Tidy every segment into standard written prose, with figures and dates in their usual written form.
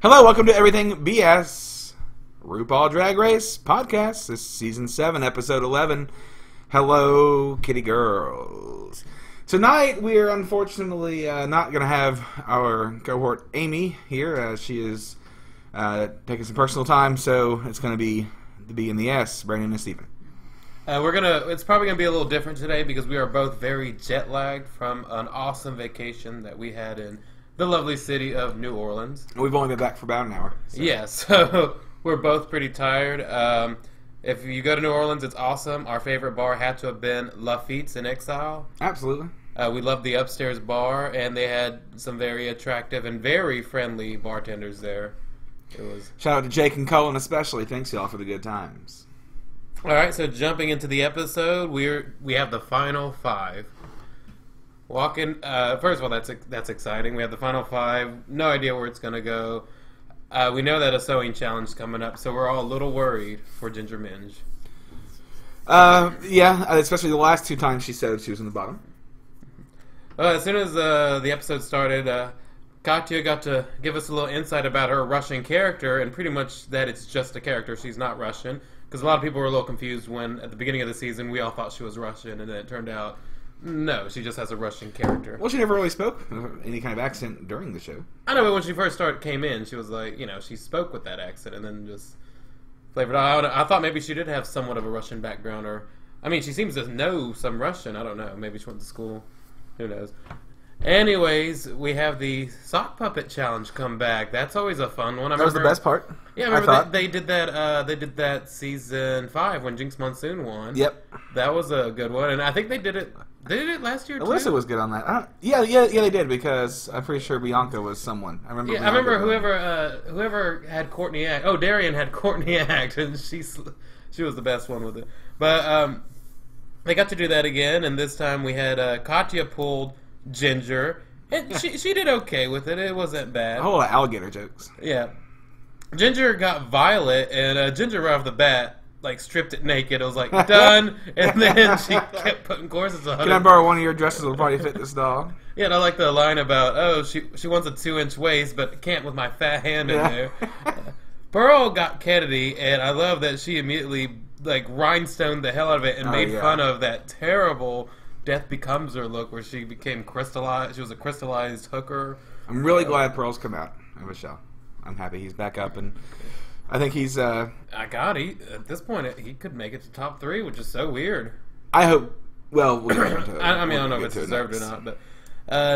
Hello, welcome to Everything BS Rupauls Drag Race podcast. This is season 7, episode 11. Hello, kitty girls. Tonight, we are unfortunately not going to have our cohort Amy here. She is taking some personal time, so it's going to be the B and the S, Brandon and Steven. It's probably gonna be a little different today because we are both very jet lagged from an awesome vacation that we had in the lovely city of New Orleans. We've only been back for about an hour. So. Yeah, so we're both pretty tired. If you go to New Orleans, it's awesome. Our favorite bar had to have been Lafitte's in Exile. Absolutely. We loved the upstairs bar, and they had some very attractive and very friendly bartenders there. Shout out to Jake and Cullen especially. Thanks y'all for the good times. All right, so jumping into the episode, we have the final 5. First of all, that's exciting. We have the final 5. No idea where it's gonna go. We know that a sewing challenge is coming up, so we're all a little worried for Ginger Minge. Yeah, especially the last 2 times she sewed, she was in the bottom. As soon as the episode started, Katya got to give us a little insight about her Russian character, and pretty much that it's just a character. She's not Russian. Because a lot of people were a little confused when, at the beginning of the season, we all thought she was Russian, and then it turned out, no, she just has a Russian character. Well, she never really spoke any kind of accent during the show. I know, but when she first came in, she was like, she spoke with that accent, and then just flavored out. I thought maybe she did have somewhat of a Russian background, she seems to know some Russian. I don't know. Maybe she went to school. Who knows? Anyways, we have the sock puppet challenge come back. That's always a fun one. That was the best part. Yeah, I remember they did that. They did that season 5 when Jinx Monsoon won. Yep, that was a good one, and I think they did it. They did it last year too. Alyssa was good on that. Yeah, they did because I'm pretty sure Bianca was someone. I remember. Yeah, I remember whoever had Courtney act. Oh, Darian had Courtney act, and she was the best one with it. But they got to do that again, and this time we had Katya pulled Ginger, and she did okay with it. It wasn't bad. A whole lot of alligator jokes. Yeah. Ginger got Violet, and Ginger right off the bat, stripped it naked. It was like, done. And then she kept putting corsets on. Can I borrow one of your dresses? Will probably fit this doll. Yeah, and I like the line about, she wants a 2-inch waist, but can't with my fat hand in there. Pearl got Kennedy, and I love that she immediately, rhinestoned the hell out of it and made fun of that terrible Death Becomes Her look where she became crystallized. She was a crystallized hooker. I'm really glad Pearl's come out of a show. I'm happy he's back up, and I think he's... at this point, he could make it to top 3, which is so weird. I hope... Well, we'll get into it. I don't know if it's deserved or not, but...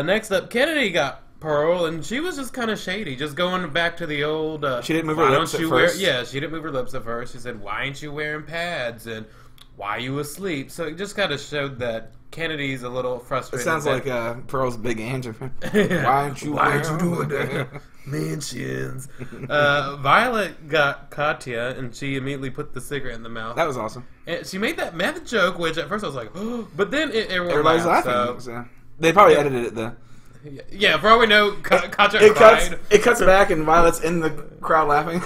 next up, Kennedy got Pearl, and she was just kind of shady, just going back to the old... she didn't move her lips at first. She didn't move her lips at first. She said, why ain't you wearing pads, and why are you asleep? So it just kind of showed that Kennedy's a little frustrated. It sounds like Pearl's big answer. Why aren't you doing that? Mentions. Violet got Katya, and she immediately put the cigarette in the mouth. That was awesome. And she made that meth joke, which at first I was like, oh, but then everybody's laughing. So they probably edited it though. Yeah, for all we know, Katya cried. It cuts back, and Violet's in the crowd laughing.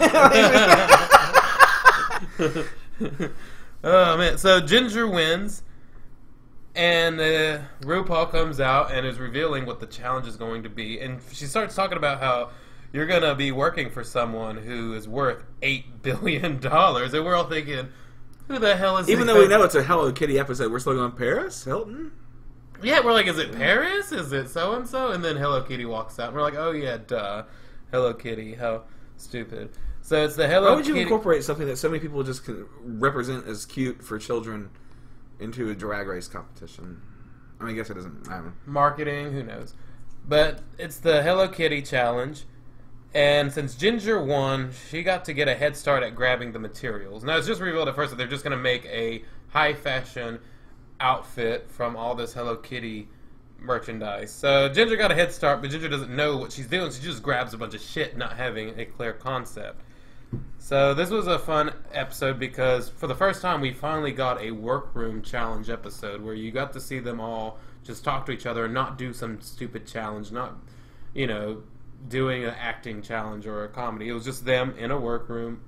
Oh man! So Ginger wins. And RuPaul comes out and is revealing what the challenge is going to be. And she starts talking about how you're going to be working for someone who is worth $8 billion. And we're all thinking, who the hell is Even though we know it's a Hello Kitty episode, we're still going, Paris? Hilton? Yeah, we're like, is it Paris? Is it so-and-so? And then Hello Kitty walks out. And we're like, oh yeah, duh. Hello Kitty. How stupid. So it's the Hello Kitty. Why would you incorporate something that so many people just can represent as cute for children into a drag race competition? I guess it doesn't matter. Marketing, who knows? But it's the Hello Kitty challenge, and since Ginger won, she got to get a head start at grabbing the materials. Now, it's just revealed at first that they're just going to make a high-fashion outfit from all this Hello Kitty merchandise. So Ginger got a head start, but Ginger doesn't know what she's doing. She just grabs a bunch of shit, not having a clear concept. So this was a fun episode because for the first time we finally got a workroom challenge episode where you got to see them all just talk to each other and not do some stupid challenge, not, doing an acting challenge or a comedy. It was just them in a workroom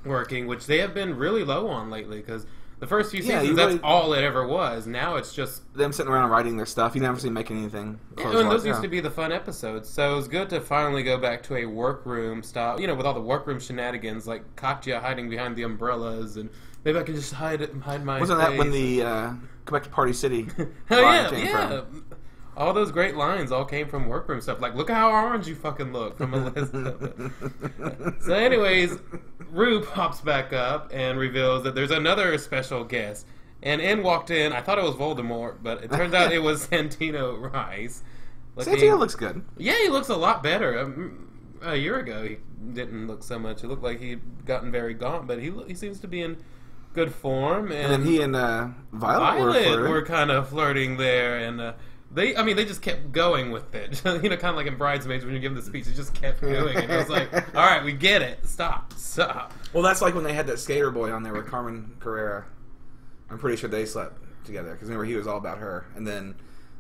working, which they have been really low on lately because The first few Yeah, seasons, you that's really- all it ever was. Now it's just... Them sitting around writing their stuff. You never see them making anything. And those used to be the fun episodes. So it was good to finally go back to a workroom style, with all the workroom shenanigans, like Katya hiding behind the umbrellas, and maybe I can just hide my Wasn't face. that when the Go Back to Party City Hell line yeah, came yeah. from? All those great lines all came from workroom stuff. Like, look how orange you fucking look from Elizabeth. So anyways, Rue pops back up and reveals that there's another special guest. And in walked in, I thought it was Voldemort, but it turns out it was Santino Rice. Santino looks good. Yeah, he looks a lot better. A year ago, he didn't look so much. It looked like he'd gotten very gaunt, but he seems to be in good form. And then he and Violet were kind of flirting there, and they just kept going with it. Kind of like in Bridesmaids when you're giving the speech, it just kept going, and it was like, all right, we get it. Stop. Well, that's like when they had that skater boy on there with Carmen Carrera. I'm pretty sure they slept together because remember he was all about her, and then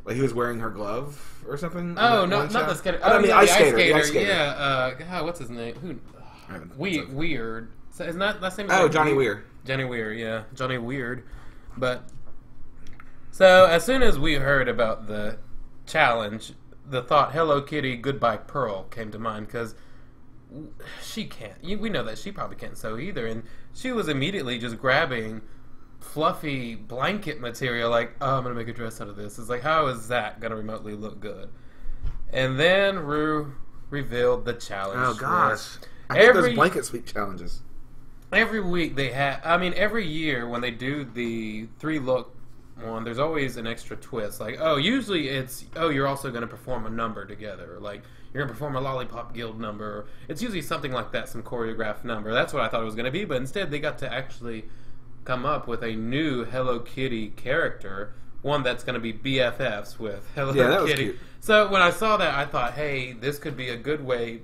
like he was wearing her glove or something. Oh, not the skater. I mean, the ice skater. skater. Yeah. God, what's his name? Weird. So isn't that last name? Johnny Weir. Johnny Weir. Yeah, Johnny Weird. But so as soon as we heard about the challenge, the thought "Hello Kitty, Goodbye Pearl" came to mind because she can't. We know that she probably can't sew either, and she was immediately just grabbing fluffy blanket material like, oh, I'm gonna make a dress out of this. It's like, how is that gonna remotely look good? And then Rue revealed the challenge. Oh gosh, I hate those blanket sweep challenges. Every week they have, every year when they do the 3-look one, there's always an extra twist. Like, usually it's, you're also going to perform a number together. Like, you're going to perform a Lollipop Guild number. It's usually something like that, some choreographed number. That's what I thought it was going to be, but instead they got to actually come up with a new Hello Kitty character, one that's going to be BFFs with Hello Kitty. Was cute. So when I saw that, I thought, hey, this could be a good way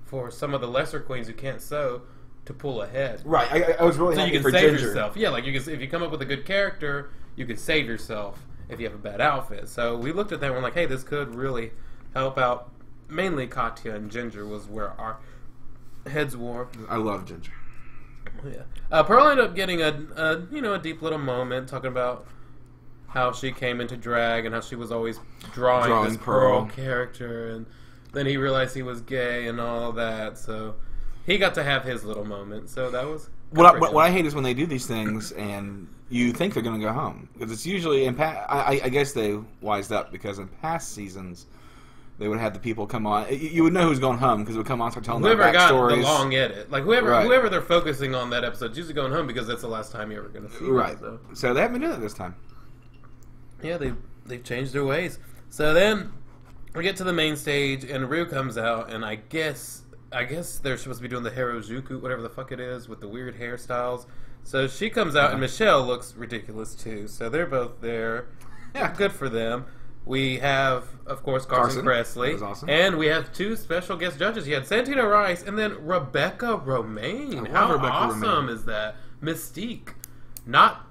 for some of the lesser queens who can't sew to pull ahead. Right, I was really so happy you can for save Ginger. yourself. Yeah, like if you come up with a good character, you can save yourself if you have a bad outfit. So we looked at that and we're like, hey, this could really help out. Mainly Katya and Ginger was where our heads were. I love Ginger. Yeah, Pearl ended up getting a deep little moment talking about how she came into drag and how she was always drawing this Pearl character, and then he realized he was gay and all that. So he got to have his little moment. So that was what I hate is when they do these things and you think they're going to go home, because it's usually I guess they wised up because in past seasons they would have the people come on. You would know who's going home because it would come on and start telling their backstories. Whoever got the long edit, like whoever they're focusing on that episode, is usually going home because that's the last time you're ever going to see them. Right. So they haven't been doing it this time. Yeah, they've changed their ways. So then we get to the main stage and Rue comes out, and I guess they're supposed to be doing the Harajuku, whatever the fuck it is, with the weird hairstyles. So she comes out, and Michelle looks ridiculous too. So they're both there. Yeah, good for them. We have, of course, Carson Kressley. That was awesome. And we have 2 special guest judges. You had Santino Rice and then Rebecca Romaine. How awesome is that? Mystique. Not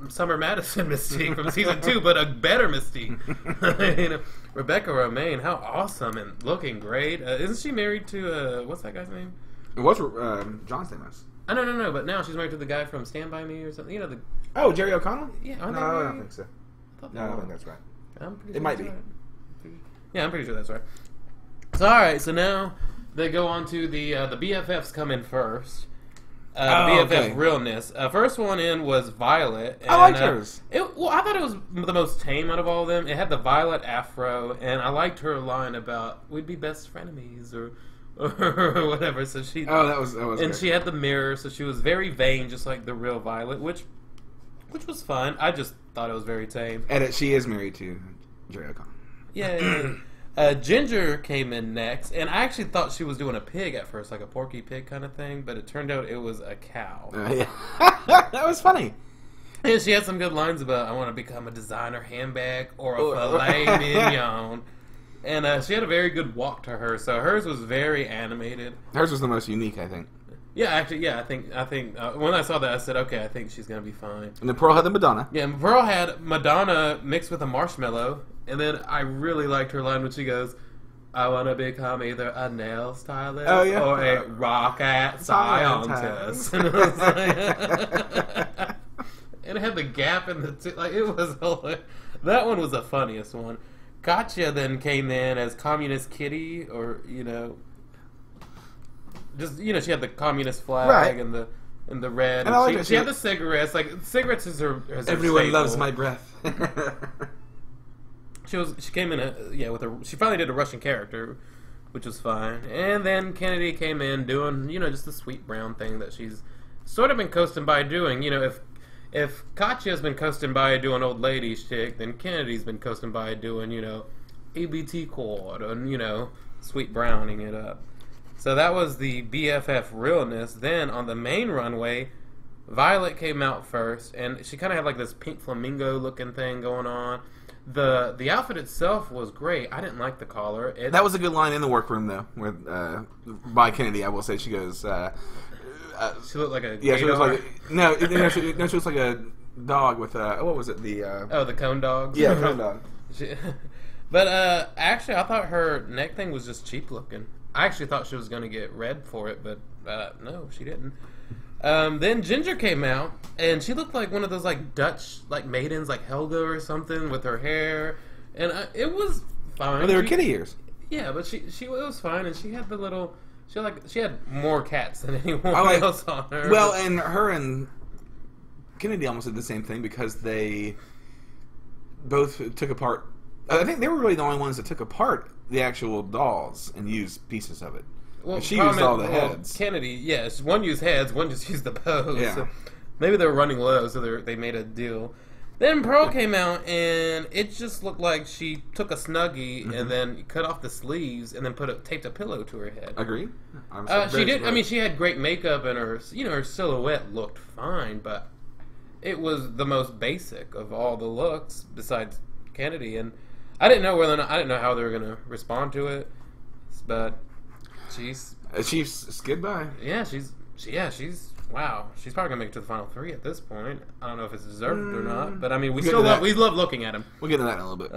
Summer Madison Mystique from season 2, but a better Mystique. Rebecca Romaine, how awesome and looking great. Isn't she married to, what's that guy's name? It was John Stamos. No, but now she's married to the guy from Stand By Me or something. Jerry O'Connell? Yeah, I don't think so. I don't think that's right. It might be. Right. Yeah, I'm pretty sure that's right. So, alright, so now they go on to the BFFs come in first. BFF realness. First one in was Violet. And, I liked hers. I thought it was the most tame out of all of them. It had the Violet afro, and I liked her line about we'd be best frenemies or whatever. So she. Oh, that was. And great. she had the mirror, so she was very vain, just like the real Violet, which was fun. I just thought it was very tame. And she is married to Jerry O'Connell. Yeah. Ginger came in next, and I actually thought she was doing a pig at first, like a Porky Pig kind of thing, but it turned out it was a cow. Yeah. That was funny. And she had some good lines about, I want to become a designer handbag or a filet mignon. And she had a very good walk to her, so hers was very animated. Hers was the most unique, I think. Yeah, actually, yeah, I think when I saw that, I said, okay, I think she's going to be fine. And then Pearl had the Madonna. Yeah, and Pearl had Madonna mixed with a marshmallow, and then I really liked her line when she goes, I want to become either a nail stylist or a rocket scientist. And it had the gap in the like it was hilarious. That one was the funniest one. Katya then came in as Communist Kitty, or just she had the communist flag Right. and the red. And I like she had the cigarettes. Like cigarettes is her Everyone staple. loves my breath. She came in with a she finally did a Russian character, which was fine. And then Kennedy came in doing just the sweet brown thing that she's sort of been coasting by doing. If Katya's been coasting by doing old lady shtick, then Kennedy's been coasting by doing ABT chord and sweet browning it up. So that was the BFF realness. Then on the main runway, Violet came out first, and she kind of had like this pink flamingo looking thing going on. The outfit itself was great. I didn't like the collar. That was a good line in the workroom, though, where by Kennedy. I will say she goes. She looked like a yeah. She was gaydar. like she was like a dog with what was it the cone dogs. Yeah, cone dog. But actually, I thought her neck thing was just cheap looking. I actually thought she was going to get red for it, but no, she didn't. Then Ginger came out, and she looked like one of those like Dutch like maidens, like Helga or something, with her hair, and it was fine. Well, they were kitty ears. Yeah, but she was fine, and she had the little. She had more cats than anyone else on her. Well, and her and Kennedy almost did the same thing because they both took apart. I think they were really the only ones that took apart the actual dolls and used pieces of it. Well, she used all the heads. Kennedy, yes, one used heads, one just used the bows. Yeah. So maybe they were running low, so they made a deal. Then Pearl came out, and it just looked like she took a Snuggie and then cut off the sleeves and then taped a pillow to her head. Agreed. She did. I mean, she had great makeup, and her her silhouette looked fine, but it was the most basic of all the looks besides Kennedy. And I didn't know I didn't know how they were going to respond to it, but she's skid by. Yeah, she's wow. She's probably gonna make it to the final three at this point. I don't know if it's deserved or not, but I mean, we love looking at him. We'll get to that in a little bit.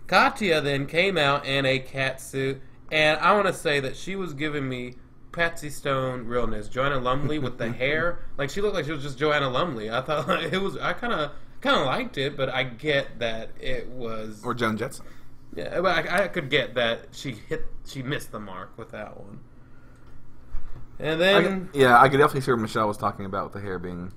Katya then came out in a cat suit, and I want to say that she was giving me Patsy Stone realness. Joanna Lumley with the hair, like she looked like she was just Joanna Lumley. I thought it was. I kind of liked it, but I get that it was or Joan Jetson. Yeah, but I could get that she missed the mark with that one. And then I could definitely see what Michelle was talking about with the hair being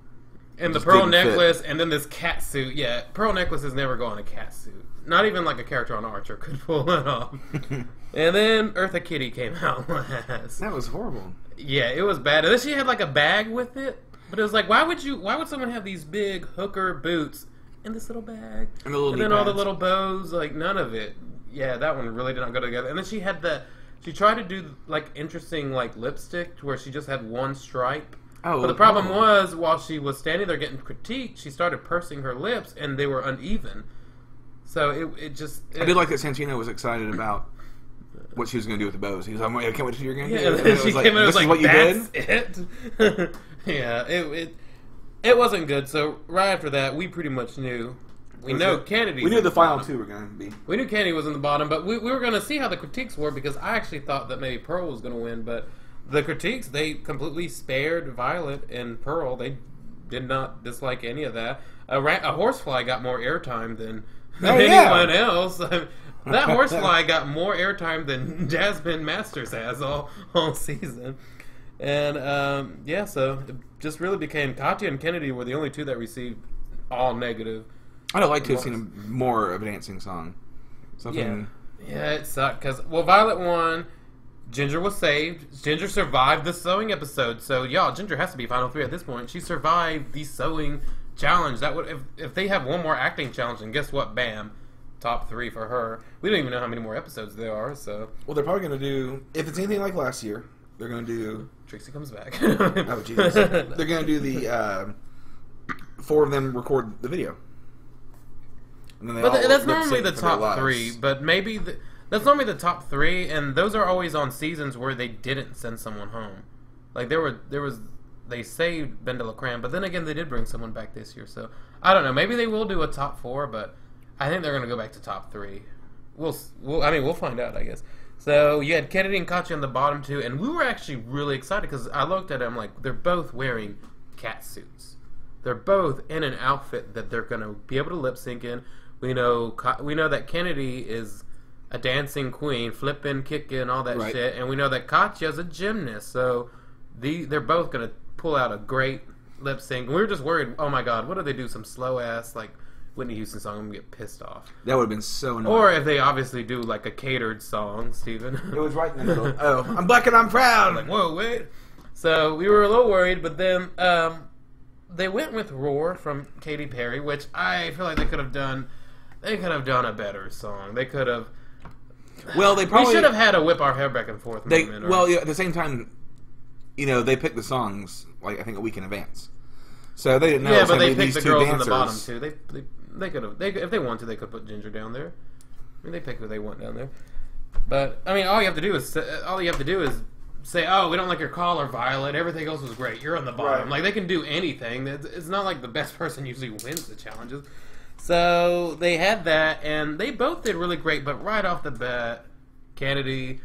and the pearl necklace and then this cat suit. Yeah, pearl necklaces never go on a cat suit. Not even like a character on Archer could pull it off. And then Eartha Kitt came out last. That was horrible. Yeah, it was bad. And then she had like a bag with it, but it was like, why would someone have these big hooker boots in this little bag? And then all the little bows, like none of it. Yeah, that one really did not go together. And then she had she tried to do like interesting like lipstick to where she just had one stripe. Oh, but the problem was while she was standing there getting critiqued, she started pursing her lips and they were uneven. So it just. I did like that Santino was excited about what she was going to do with the bows. He was like, I can't wait to see your game. Yeah, and then she came in and was like, what you that's did? it. Yeah, it wasn't good. So right after that, we pretty much knew. We knew the final two were going to be. We knew Kennedy was in the bottom, but we were going to see how the critiques were because I actually thought that maybe Pearl was going to win, but the critiques, they completely spared Violet and Pearl. They did not dislike any of that. A horsefly got more airtime than anyone else. That horsefly got more airtime than Jasmine Masters has all season. And so it just really became Katya and Kennedy were the only two that received all negative. I'd have liked to have seen more of a dancing song. Something. Yeah, it sucked because Violet won. Ginger was saved. Ginger survived the sewing episode. So Ginger has to be final three at this point. She survived the sewing challenge. That would if they have one more acting challenge, and guess what? Bam, top three for her. We don't even know how many more episodes there are. So they're probably going to do if it's anything like last year. They're going to do Trixie comes back. Oh Jesus! They're going to do the four of them record the video. But that's normally the top three. But maybe that's normally the top three, and those are always on seasons where they didn't send someone home. Like they saved Ben de la Creme, but then again they did bring someone back this year. So I don't know. Maybe they will do a top four, but I think they're going to go back to top three. We'll find out, I guess. So you had Kennedy and Katya on the bottom two, and we were actually really excited because I looked at them like they're both wearing cat suits. they're both in an outfit that they're going to be able to lip sync in. We know that Kennedy is a dancing queen, flipping, kicking, all that shit, and we know that Katya's a gymnast. So they're both going to pull out a great lip sync. We were just worried, oh my god, what if they do some slow ass like Whitney Houston song and we get pissed off? That would have been so annoying. Or if they obviously do like a catered song, Steven. It was right in the middle. Oh, I'm black and I'm proud. Like, whoa, wait. So we were a little worried, but then they went with Roar from Katy Perry, which I feel like they could have done a better song. They could have. Well, they probably we should have had a whip our hair back and forth moment. Well, yeah, at the same time, they picked the songs like I think a week in advance, so they didn't know. Yeah, but they picked these the two girls dancers. in the bottom too. They could have. If they wanted to, they could put Ginger down there. I mean, they pick who they want down there. But I mean, all you have to do is say, "Oh, we don't like your collar, Violet. Everything else was great. You're on the bottom." Right. Like they can do anything. It's not like the best person usually wins the challenges. So they had that, and they both did really great. But right off the bat, Kennedy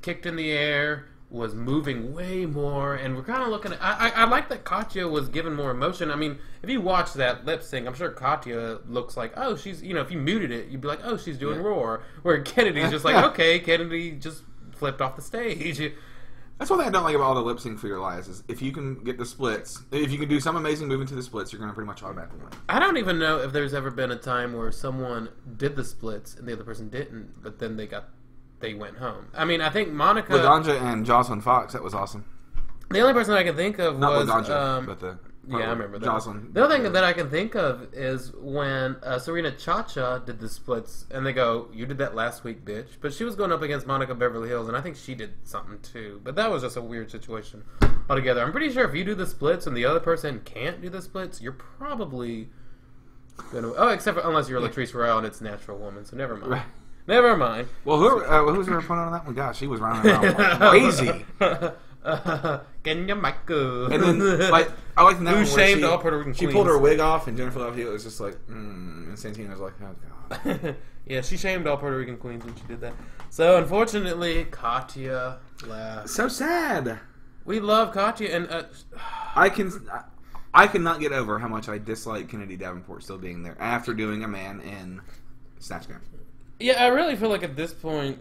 kicked in the air, was moving way more, and we're kind of looking at... I like that Katya was given more emotion. I mean, if you watch that lip sync, I'm sure Katya looks like, oh, she's... if you muted it, you'd be like, oh, she's doing Roar. Where Kennedy's just like, okay, Kennedy just flipped off the stage. That's one thing I don't like about all the lip sync for your lives is if you can get the splits, if you can do some amazing move into the splits, you're going to pretty much automatically win. I don't even know if there's ever been a time where someone did the splits and the other person didn't, but then they went home. I mean, I think Monica... Laganja and Jocelyn Fox, that was awesome. The only person I can think of was... Not Laganja, but the... Yeah, I remember that. Jocelyn. The other thing that I can think of is when Serena Chacha did the splits, and they go, you did that last week, bitch. But she was going up against Monica Beverly Hills, and I think she did something too. But that was just a weird situation altogether. I'm pretty sure if you do the splits and the other person can't do the splits, you're probably going to... Oh, except for unless you're Latrice Royale and it's Natural Woman, so never mind. Right. Never mind. Well, who was her opponent on that one? Gosh, she was running around like crazy. Kenya Michael. And then, like, I like that Who one shamed where all Puerto Rican she queens. pulled her wig off, and Jennifer Love Hewitt was just like, and Santino was like, oh god. Yeah, she shamed all Puerto Rican queens when she did that. So unfortunately, Katya left. So sad. We love Katya, and I cannot get over how much I dislike Kennedy Davenport still being there after doing a man in Snatch Game. Yeah, I really feel like at this point,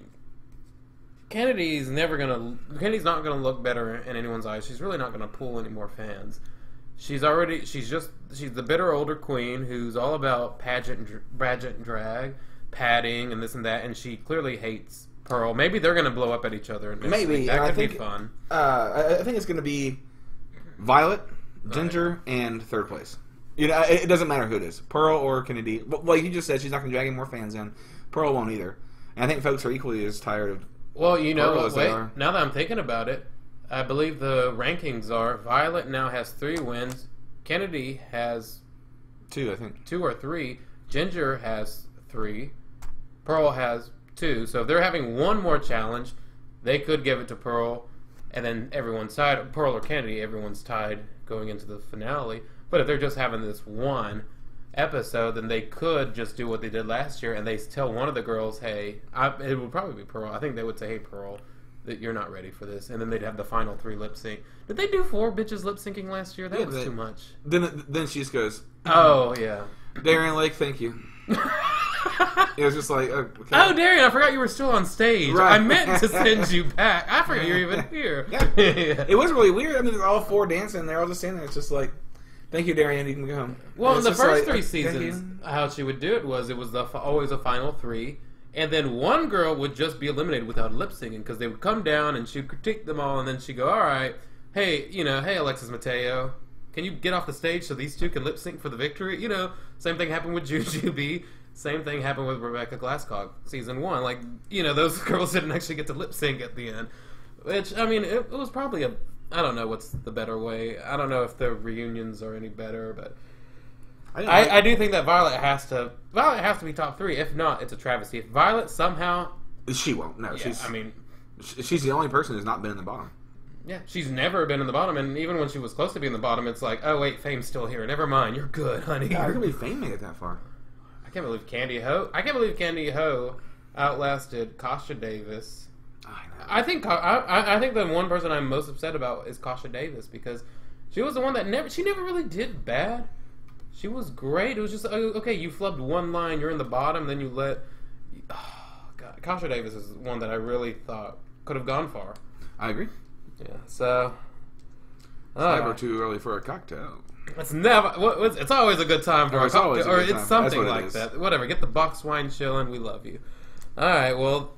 Kennedy's not gonna look better in anyone's eyes. She's really not gonna pull any more fans. She's the bitter older queen who's all about pageant and drag, padding and this and that, and she clearly hates Pearl. Maybe they're gonna blow up at each other. Maybe that could be fun. I think it's gonna be Violet, Ginger, and third place. It doesn't matter who it is, Pearl or Kennedy. Like you just said, she's not gonna drag any more fans in. Pearl won't either. And I think folks are equally as tired of. Well, you know Pearl what? Wait, now that I'm thinking about it, I believe the rankings are Violet now has 3 wins. Kennedy has 2, I think. 2 or 3. Ginger has 3. Pearl has 2. So if they're having one more challenge, they could give it to Pearl, and then everyone's tied. Pearl or Kennedy, everyone's tied going into the finale. But if they're just having this one episode, then they could just do what they did last year, and they tell one of the girls, hey, it would probably be Pearl. I think they would say, hey, Pearl, that you're not ready for this, and then they'd have the final 3 lip sync. Did they do 4 bitches lip syncing last year? That was too much. Then she just goes, oh yeah, Darian Lake, thank you. It was just like, okay. Oh, Darian, I forgot you were still on stage. Right. I meant to send you back. I forgot you were even here. Yeah. It was really weird. I mean, all 4 dancing, they're all just standing there. It's just like, thank you, Darian. You can go home. Well, in the first 3 seasons, how she would do it was always a final 3, and then one girl would just be eliminated without lip syncing because they would come down and she'd critique them all, and then she'd go, "All right, hey, hey, Alexis Mateo, can you get off the stage so these 2 can lip sync for the victory?" Same thing happened with Jujubee. Same thing happened with Rebecca Glasscock, season 1. Like, those girls didn't actually get to lip sync at the end, which I mean, it was probably I don't know what's the better way. I don't know if the reunions are any better, but I do think that Violet has to be top 3. If not, it's a travesty. If Violet somehow... She won't. No, yeah, she's the only person who's not been in the bottom. Yeah, she's never been in the bottom, and even when she was close to being in the bottom, it's like, oh wait, Fame's still here. Never mind, you're good, honey. God, I can't believe Fame made it that far. I can't believe Candy Ho outlasted Kasha Davis. I think the one person I'm most upset about is Kasha Davis because She was the one that she never really did bad. She was great. It was just, okay, you flubbed one line, you're in the bottom, then you let... Oh, God. Kasha Davis is one that I really thought could have gone far. I agree. Yeah, so... It's never too early for a cocktail. It's never... It's always a good time for a cocktail. Or it's something like that. Whatever, get the box wine chilling. We love you. Alright, well...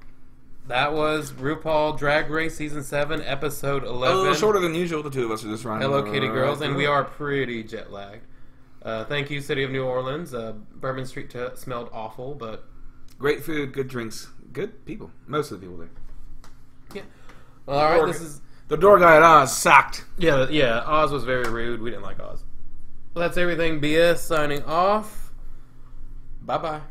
That was RuPaul Drag Race Season 7, Episode 11. A little shorter than usual. The two of us are just running. Hello Kitty Girls, and we are pretty jet lagged. Thank you, City of New Orleans. Bourbon Street smelled awful, but... Great food, good drinks, good people. Most of the people there. Yeah. Well, alright, this is... The door guy at Oz sucked. Yeah, Oz was very rude. We didn't like Oz. Well, that's everything. BS signing off. Bye-bye.